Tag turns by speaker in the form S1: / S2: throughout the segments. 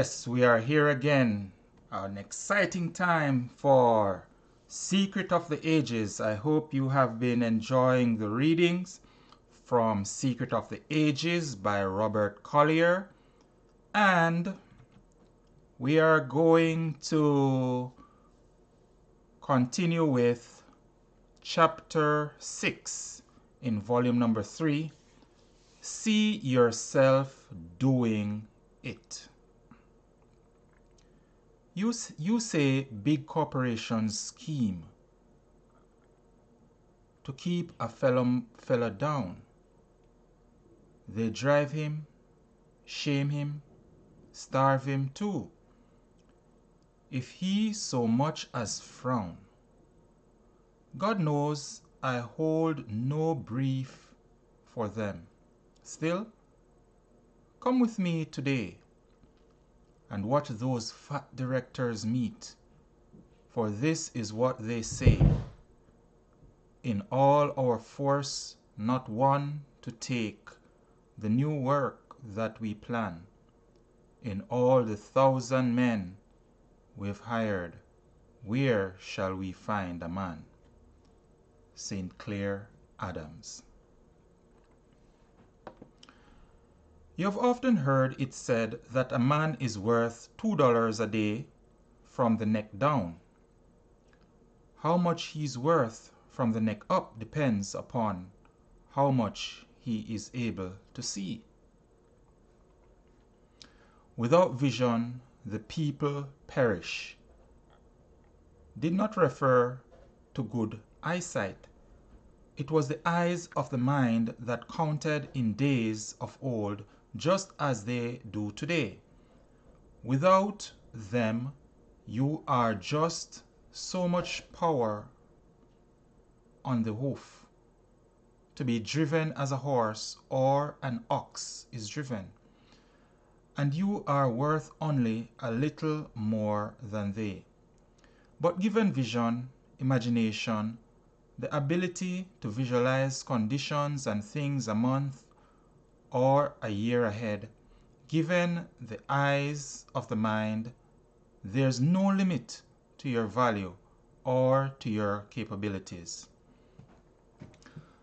S1: Yes, we are here again. An exciting time for Secret of the Ages. I hope you have been enjoying the readings from Secret of the Ages by Robert Collier. And we are going to continue with chapter 6 in volume number 3. See yourself doing it. You say big corporations scheme to keep a fella down. They drive him, shame him, starve him too. If he so much as frown, God knows I hold no brief for them. Still, come with me today and watch those fat directors meet, for this is what they say. In all our force, not one to take the new work that we plan. In all the 1,000 men we've hired, where shall we find a man? St. Clair Adams. You have often heard it said that a man is worth $2 a day from the neck down. How much he's worth from the neck up depends upon how much he is able to see. Without vision, the people perish. Did not refer to good eyesight. It was the eyes of the mind that counted in days of old, just as they do today. Without them, you are just so much power on the hoof, to be driven as a horse or an ox is driven, and you are worth only a little more than they. But given vision, imagination, the ability to visualize conditions and things a month or a year ahead, given the eyes of the mind, there's no limit to your value or to your capabilities.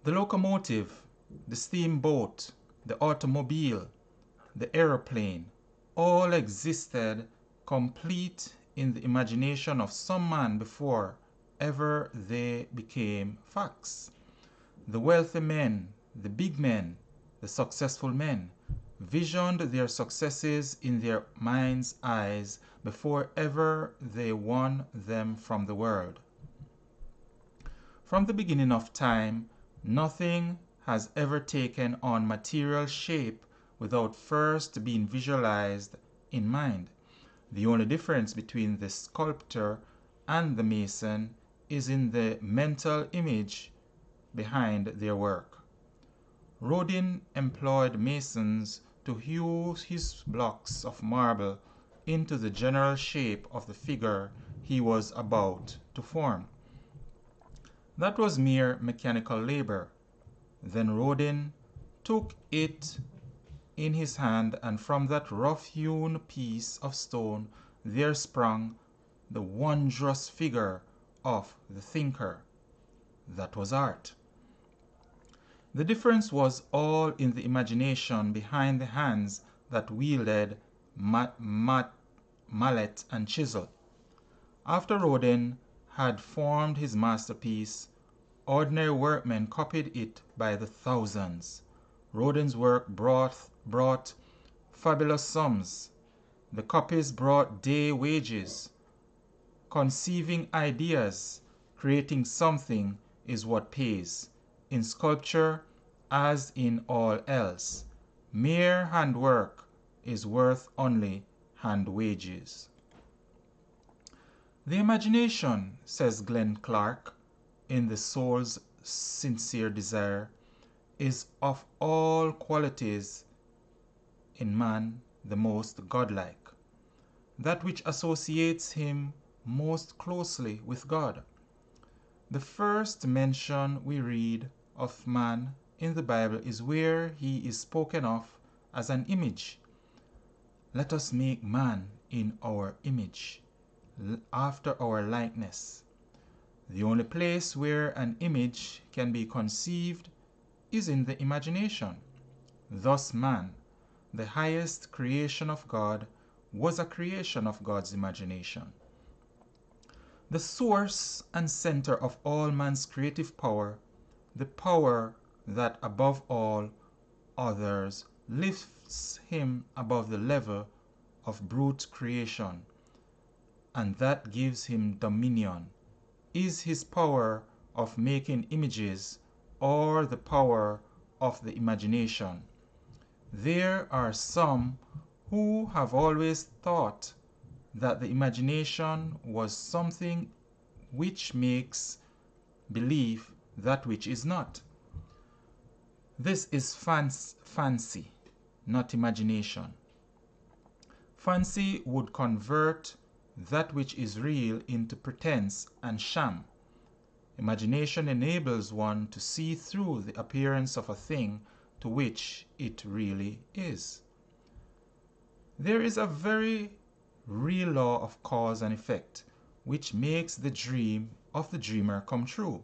S1: The locomotive, the steamboat, the automobile, the aeroplane, all existed complete in the imagination of some man before ever they became facts. The wealthy men, the big men, the successful men, visioned their successes in their mind's eyes before ever they won them from the world. From the beginning of time, nothing has ever taken on material shape without first being visualized in mind. The only difference between the sculptor and the mason is in the mental image behind their work. Rodin employed masons to hew his blocks of marble into the general shape of the figure he was about to form. That was mere mechanical labor. Then Rodin took it in his hand, and from that rough-hewn piece of stone there sprang the wondrous figure of the thinker. That was art. The difference was all in the imagination behind the hands that wielded mallet and chisel. After Rodin had formed his masterpiece, ordinary workmen copied it by the thousands. Rodin's work brought fabulous sums. The copies brought day wages. Conceiving ideas, creating something is what pays. In sculpture, as in all else, mere handwork is worth only hand wages. The imagination, says Glenn Clark in The Soul's Sincere Desire, is of all qualities in man the most godlike, that which associates him most closely with God. The first mention we read of man in the Bible is where he is spoken of as an image. Let us make man in our image, after our likeness. The only place where an image can be conceived is in the imagination. Thus man, the highest creation of God, was a creation of God's imagination. The source and center of all man's creative power, the power that above all others lifts him above the level of brute creation, and that gives him dominion, is his power of making images, or the power of the imagination. There are some who have always thought that the imagination was something which makes believe that which is not. This is fancy, not imagination. Fancy would convert that which is real into pretense and sham. Imagination enables one to see through the appearance of a thing to which it really is. There is a very real law of cause and effect which makes the dream of the dreamer come true.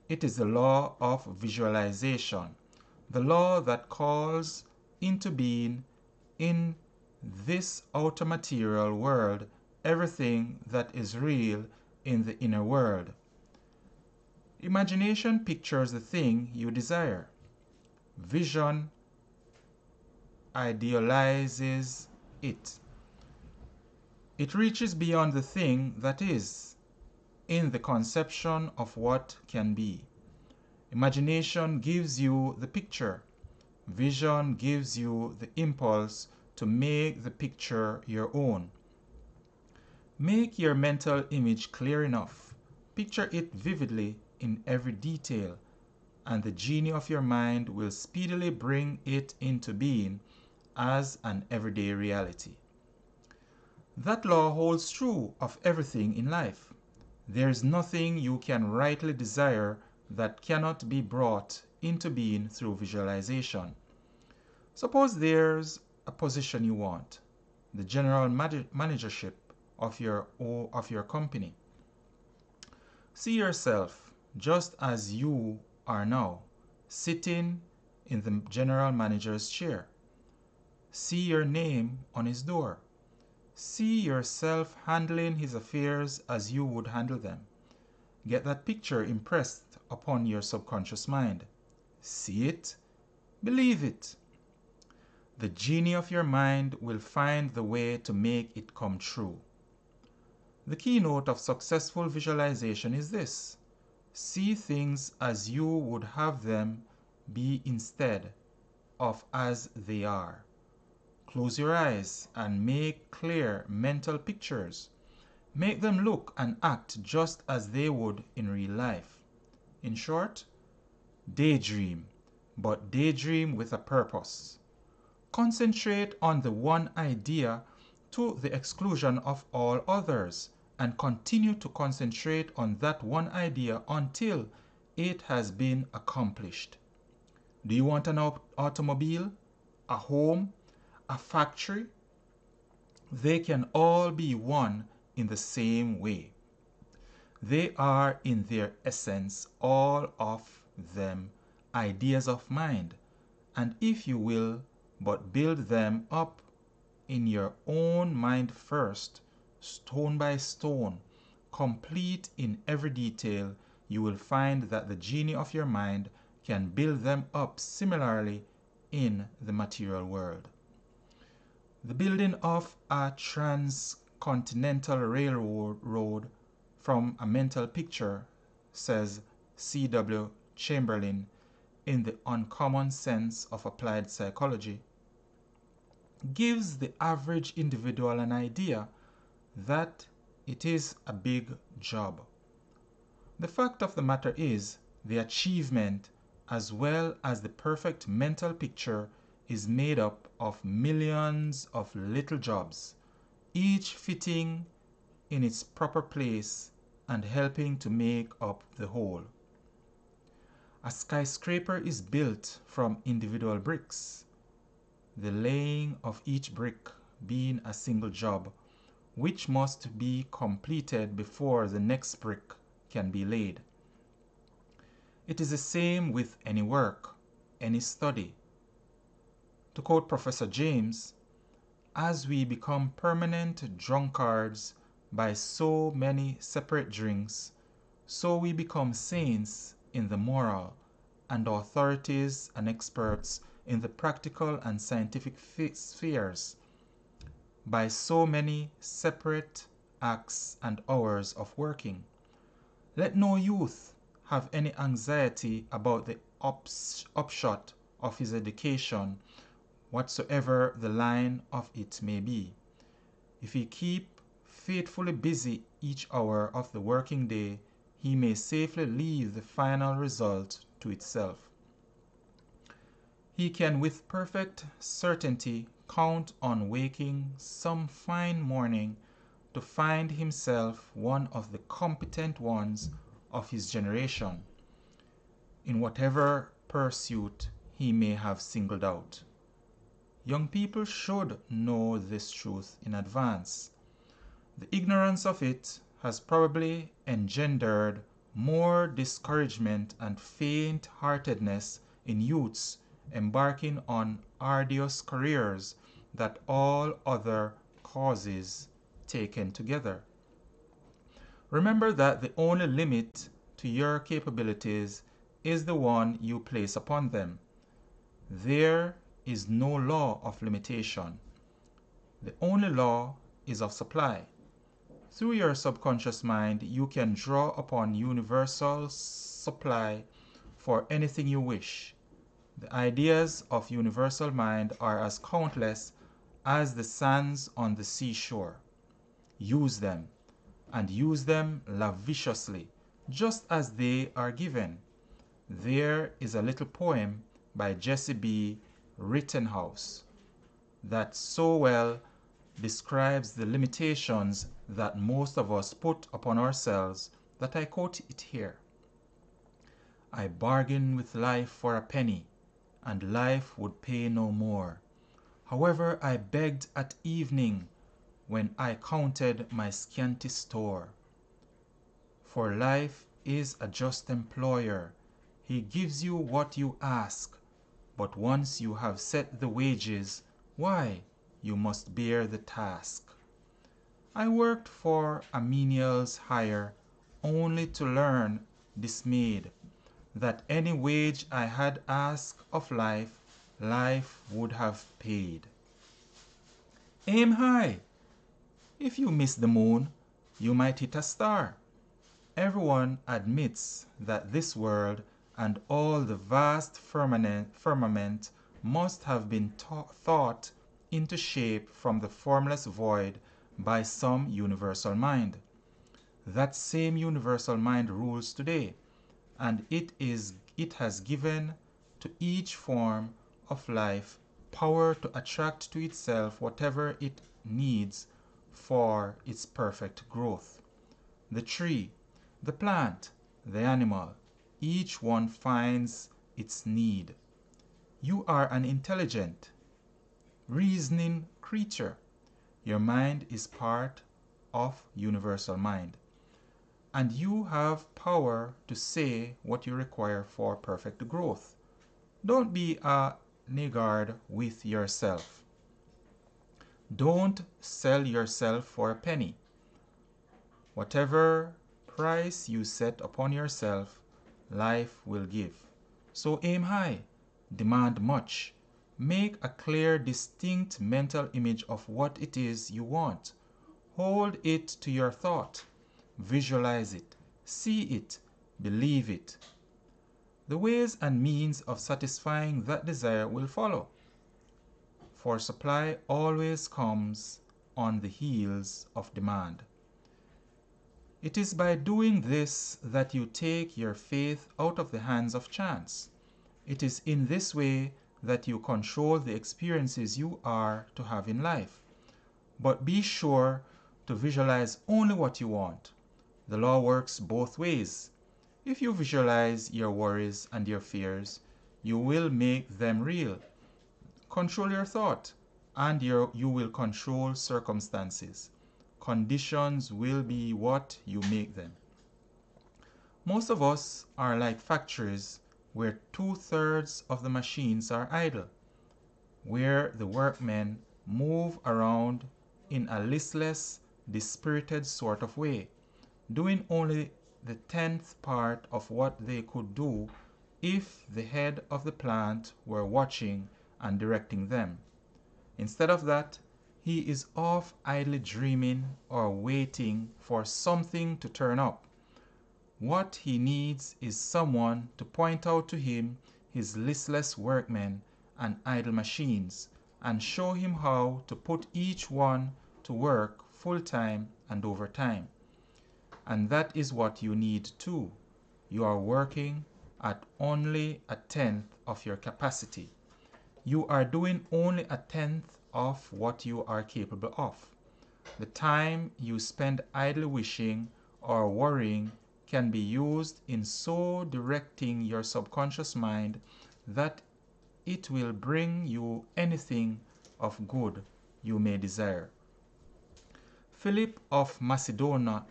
S1: It is the law of visualization, the law that calls into being in this outer material world everything that is real in the inner world. Imagination pictures the thing you desire. Vision idealizes it. It reaches beyond the thing that is, in the conception of what can be. Imagination gives you the picture. Vision gives you the impulse to make the picture your own. Make your mental image clear enough. Picture it vividly in every detail, and the genie of your mind will speedily bring it into being as an everyday reality. That law holds true of everything in life. There is nothing you can rightly desire that cannot be brought into being through visualization. Suppose there's a position you want, the general managership of your company. See yourself just as you are now, sitting in the general manager's chair. See your name on his door. See yourself handling his affairs as you would handle them. Get that picture impressed upon your subconscious mind. See it, believe it. The genie of your mind will find the way to make it come true. The keynote of successful visualization is this: see things as you would have them be instead of as they are. Close your eyes and make clear mental pictures. Make them look and act just as they would in real life. In short, daydream, but daydream with a purpose. Concentrate on the one idea to the exclusion of all others, and continue to concentrate on that one idea until it has been accomplished. Do you want an automobile, a home, a factory? They can all be one in the same way. They are in their essence, all of them, ideas of mind, and if you will but build them up in your own mind first, stone by stone, complete in every detail, you will find that the genie of your mind can build them up similarly in the material world. The building of a transcontinental railroad from a mental picture, says C.W. Chamberlain in The Uncommon Sense of Applied Psychology, gives the average individual an idea that it is a big job. The fact of the matter is, the achievement as well as the perfect mental picture is made up of millions of little jobs, each fitting in its proper place and helping to make up the whole. A skyscraper is built from individual bricks. The laying of each brick being a single job, which must be completed before the next brick can be laid. It is the same with any work, any study. To quote Professor James, as we become permanent drunkards by so many separate drinks, so we become saints in the moral and authorities and experts in the practical and scientific spheres by so many separate acts and hours of working. Let no youth have any anxiety about the upshot of his education, whatsoever the line of it may be. If he keep faithfully busy each hour of the working day, he may safely leave the final result to itself. He can with perfect certainty count on waking some fine morning to find himself one of the competent ones of his generation, in whatever pursuit he may have singled out. Young people should know this truth in advance. The ignorance of it has probably engendered more discouragement and faint-heartedness in youths embarking on arduous careers than all other causes taken together. Remember that the only limit to your capabilities is the one you place upon them. There is no law of limitation. The only law is of supply. Through your subconscious mind, you can draw upon universal supply for anything you wish. The ideas of universal mind are as countless as the sands on the seashore. Use them, and use them lavishly, just as they are given. There is a little poem by Jessie B. Rittenhouse that so well describes the limitations that most of us put upon ourselves that I quote it here. I bargained with life for a penny, and life would pay no more. However, I begged at evening when I counted my scanty store. For life is a just employer. He gives you what you ask, but once you have set the wages, why, you must bear the task. I worked for a menial's hire, only to learn, dismayed, that any wage I had asked of life, life would have paid. Aim high. If you miss the moon, you might hit a star. Everyone admits that this world and all the vast firmament must have been thought into shape from the formless void by some universal mind. That same universal mind rules today, and it has given to each form of life power to attract to itself whatever it needs for its perfect growth. The tree, the plant, the animal, each one finds its need. You are an intelligent, reasoning creature. Your mind is part of universal mind, and you have power to say what you require for perfect growth. Don't be a niggard with yourself. Don't sell yourself for a penny. Whatever price you set upon yourself, life will give. So aim high, demand much. Make a clear, distinct mental image of what it is you want. Hold it to your thought. Visualize it. See it. Believe it. The ways and means of satisfying that desire will follow. For supply always comes on the heels of demand. It is by doing this that you take your faith out of the hands of chance. It is in this way that you control the experiences you are to have in life. But be sure to visualize only what you want. The law works both ways. If you visualize your worries and your fears, you will make them real. Control your thought. and you will control circumstances. Conditions will be what you make them. Most of us are like factories where 2/3 of the machines are idle, where the workmen move around in a listless, dispirited sort of way, doing only the 10th part of what they could do if the head of the plant were watching and directing them. Instead of that, he is off idly dreaming or waiting for something to turn up. What he needs is someone to point out to him his listless workmen and idle machines and show him how to put each one to work full time and overtime. And that is what you need too. You are working at only a 10th of your capacity. You are doing only a 10th of what you are capable of. The time you spend idly wishing or worrying can be used in so directing your subconscious mind that it will bring you anything of good you may desire. Philip of Macedon,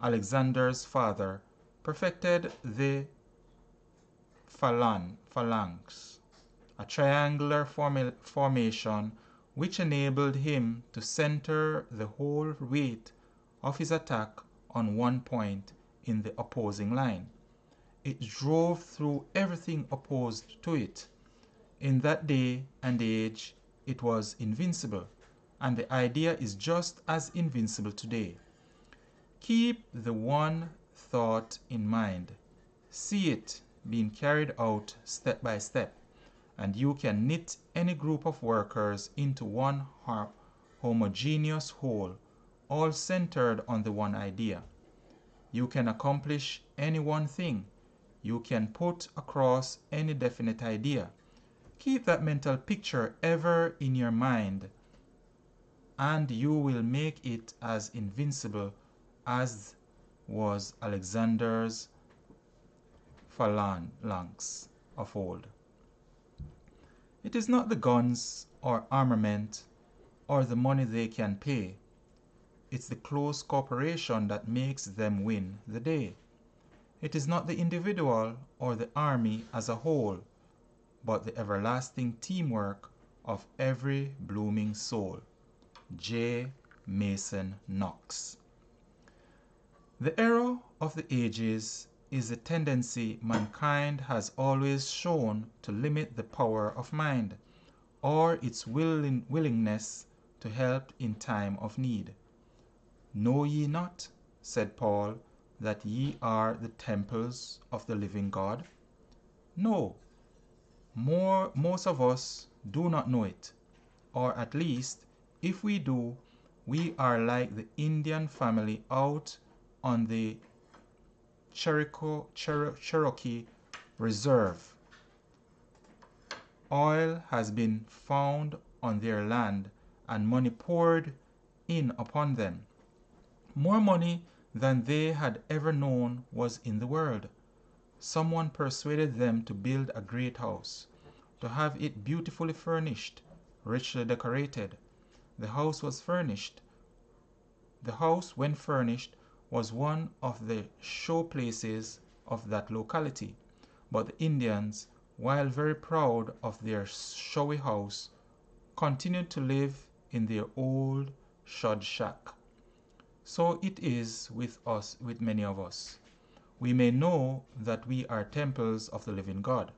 S1: Alexander's father, perfected the phalanx, a triangular formation which enabled him to center the whole weight of his attack on one point in the opposing line. It drove through everything opposed to it. In that day and age, it was invincible, and the idea is just as invincible today. Keep the one thought in mind. See it being carried out step by step, and you can knit any group of workers into one homogeneous whole, all centered on the one idea. You can accomplish any one thing. You can put across any definite idea. Keep that mental picture ever in your mind, and you will make it as invincible as was Alexander's phalanx of old. It is not the guns or armament or the money they can pay. It's the close cooperation that makes them win the day. It is not the individual or the army as a whole, but the everlasting teamwork of every blooming soul. J. Mason Knox. The error of the ages is the tendency mankind has always shown to limit the power of mind, or its willingness to help in time of need. Know ye not, said Paul, that ye are the temples of the living God? No, most of us do not know it, or at least, if we do, we are like the Indian family out on the Cherokee Reserve. Oil has been found on their land and money poured in upon them. More money than they had ever known was in the world. Someone persuaded them to build a great house, to have it beautifully furnished, richly decorated. The house was furnished. The house, when furnished, was one of the show places of that locality. But the Indians, while very proud of their showy house, continued to live in their old shod shack. So it is with us, with many of us. We may know that we are temples of the living God.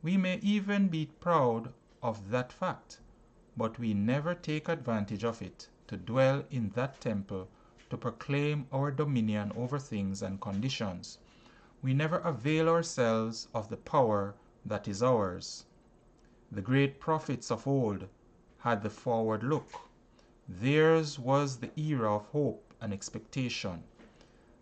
S1: We may even be proud of that fact, but we never take advantage of it to dwell in that temple to proclaim our dominion over things and conditions. We never avail ourselves of the power that is ours. The great prophets of old had the forward look. Theirs was the era of hope and expectation.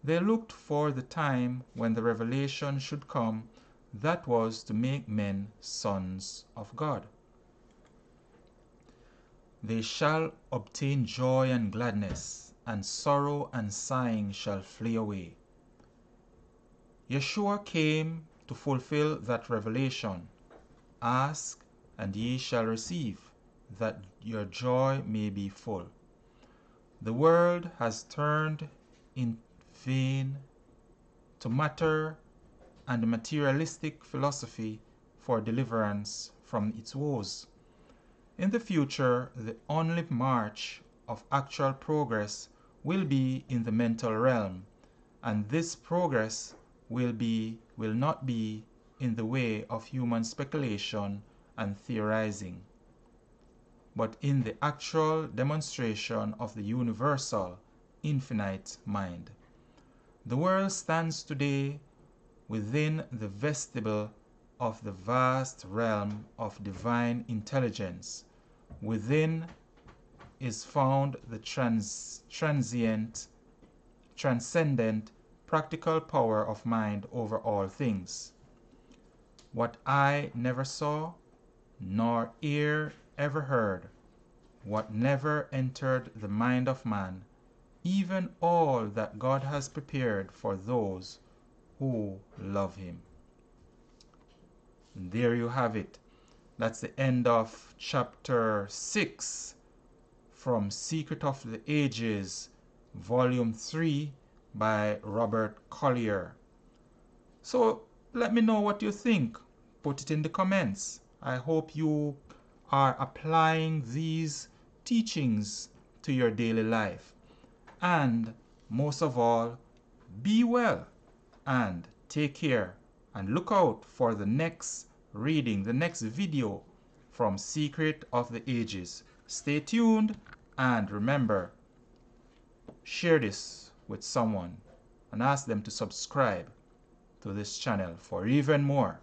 S1: They looked for the time when the revelation should come that was to make men sons of God. They shall obtain joy and gladness, and sorrow and sighing shall flee away. Yeshua came to fulfill that revelation. Ask, and ye shall receive, that your joy may be full. The world has turned in vain to matter and materialistic philosophy for deliverance from its woes. In the future, the only march of actual progress will be in the mental realm, and this progress will not be in the way of human speculation and theorizing, but in the actual demonstration of the universal, infinite mind. The world stands today within the vestibule of the vast realm of divine intelligence. Within is found the transcendent, practical power of mind over all things. What eye never saw, nor ear ever heard, what never entered the mind of man, even all that God has prepared for those who love him. And there you have it. That's the end of chapter 6 from Secret of the Ages, volume 3 by Robert Collier. So let me know what you think. Put it in the comments. I hope you are applying these teachings to your daily life. And most of all, be well and take care, and look out for the next reading, the next video from Secret of the Ages. Stay tuned, and remember, share this with someone and ask them to subscribe to this channel for even more.